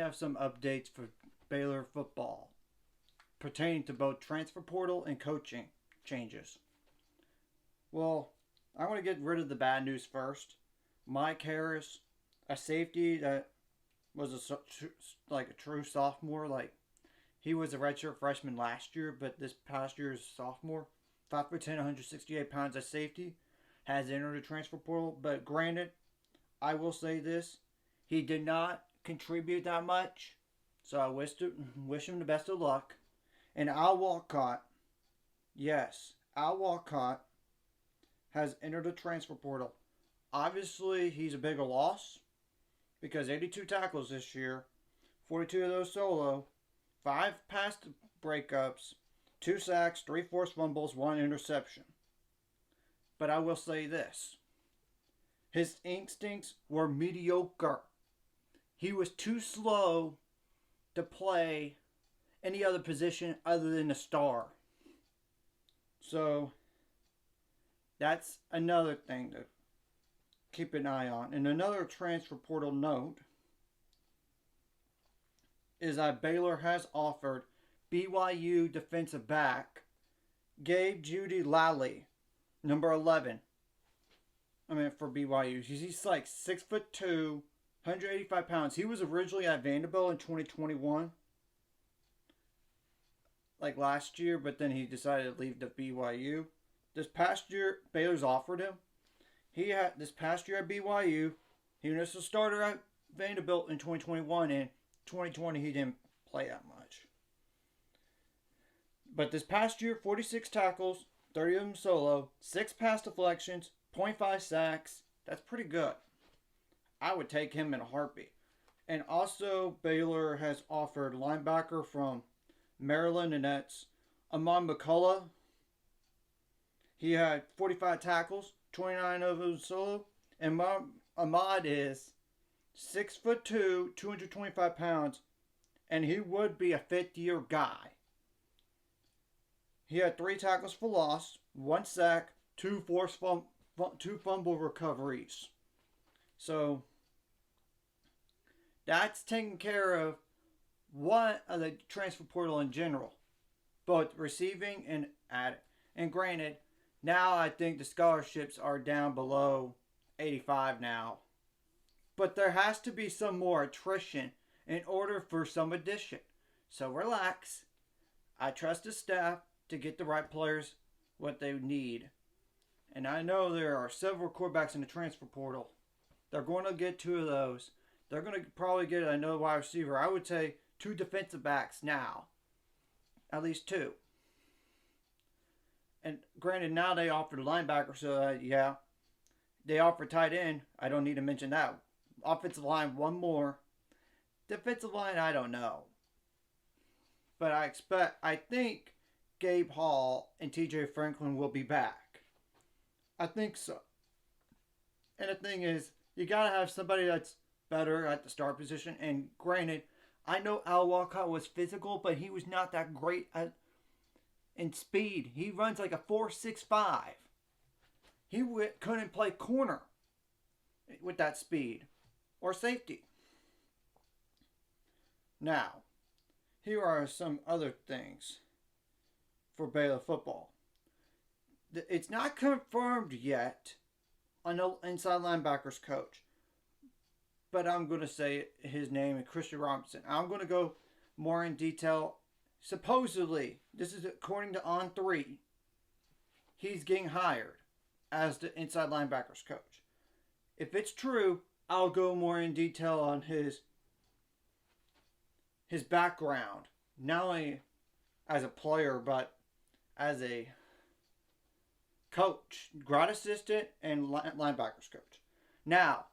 Have some updates for Baylor football pertaining to both transfer portal and coaching changes. Well, I want to get rid of the bad news first. Mike Harris, a safety that was a true sophomore, like he was a redshirt freshman last year, but this past year is a sophomore. 5'10", 168 pounds at safety, has entered the transfer portal. But granted, I will say this: he did not contribute that much. So I wish him the best of luck. And Al Walcott, yes, Al Walcott has entered the transfer portal. Obviously, he's a bigger loss because 82 tackles this year, 42 of those solo, 5 pass breakups, 2 sacks, 3 forced fumbles, 1 interception. But I will say this: his instincts were mediocre. He was too slow to play any other position other than a star. So that's another thing to keep an eye on. And another transfer portal note is that Baylor has offered BYU defensive back Gabe Judy Lally, number 11. For BYU. He's like 6'2", 185 pounds. He was originally at Vanderbilt in 2021, like last year, but then he decided to leave to BYU. This past year, Baylor's offered him. He had this past year at BYU. He was a starter at Vanderbilt in 2021, and 2020 he didn't play that much. But this past year, 46 tackles, 30 of them solo, 6 pass deflections, 0.5 sacks. That's pretty good. I would take him in a heartbeat. And also, Baylor has offered linebacker from Maryland, and that's Ahmad McCullough. He had 45 tackles, 29 of them solo. And Ahmad is 6'2", 225 pounds, and he would be a fifth-year guy. He had 3 tackles for loss, 1 sack, 2 fumble recoveries. So that's taking care of one of the transfer portal in general, both receiving and adding. And granted, now I think the scholarships are down below 85 now. But there has to be some more attrition in order for some addition. So relax. I trust the staff to get the right players what they need. And I know there are several quarterbacks in the transfer portal. They're going to get 2 of those. They're going to probably get another wide receiver. I would say 2 defensive backs now. At least 2. And granted, now they offer linebacker, so yeah. They offer tight end. I don't need to mention that. Offensive line, 1 more. Defensive line, I don't know. But I think Gabe Hall and TJ Franklin will be back. I think so. And the thing is, you got to have somebody that's better at the start position. And granted, I know Al Walcott was physical, but he was not that great in speed. He runs like a 4.65. He couldn't play corner with that speed or safety. Now, here are some other things for Baylor football. It's not confirmed yet on the inside linebackers coach, but I'm going to say his name is Christian Robinson. I'm going to go more in detail. Supposedly, this is according to On3, he's getting hired as the inside linebackers coach. If it's true, I'll go more in detail on his background, not only as a player, but as a coach, grad assistant, and linebackers coach. Now,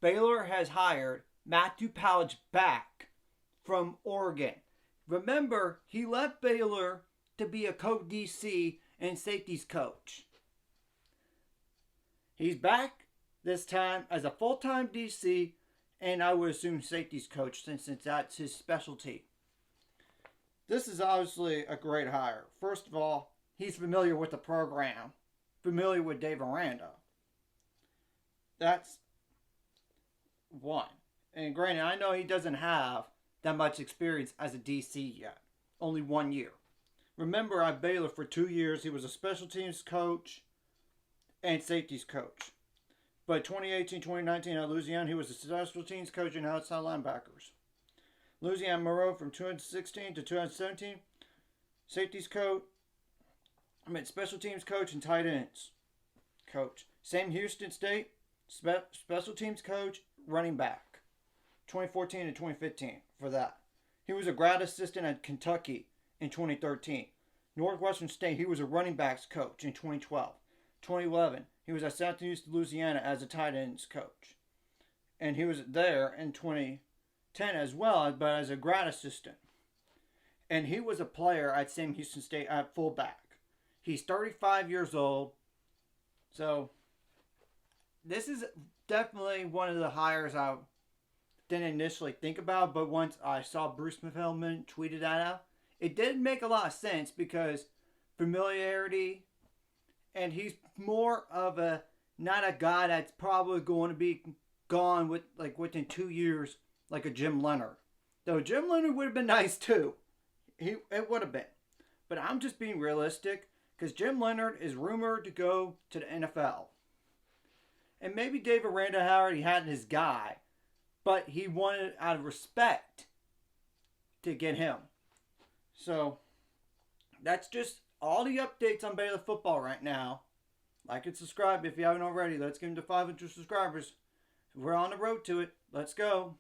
Baylor has hired Matthew Powledge back from Oregon. Remember, he left Baylor to be a co-DC and safeties coach. He's back this time as a full-time DC, and I would assume safeties coach since that's his specialty. This is obviously a great hire. First of all, he's familiar with the program, familiar with Dave Aranda. That's one. And granted, I know he doesn't have that much experience as a DC yet. Only 1 year. Remember, at Baylor for 2 years, he was a special teams coach and safeties coach. But 2018-2019 at Louisiana, he was a special teams coach and outside linebackers. Louisiana Monroe from 2016 to 2017, safeties coach, special teams coach and tight ends coach. Sam Houston State, special teams coach, running back. 2014 and 2015 for that. He was a grad assistant at Kentucky in 2013. Northwestern State, he was a running backs coach in 2012. 2011, he was at Southeast Louisiana as a tight ends coach. And he was there in 2010 as well, but as a grad assistant. And he was a player at Sam Houston State at fullback. He's 35 years old. So, this is definitely one of the hires I didn't initially think about, but once I saw Bruce Feldman tweeted that out, it did make a lot of sense because familiarity, and he's more of a, not a guy that's probably going to be gone within 2 years, like a Jim Leonard. Though Jim Leonard would have been nice too. It would have been. But I'm just being realistic because Jim Leonard is rumored to go to the NFL. And maybe David Randall Howard, he had his guy, but he wanted out of respect to get him. So, that's just all the updates on Baylor football right now. Like and subscribe if you haven't already. Let's get into 500 subscribers. We're on the road to it. Let's go.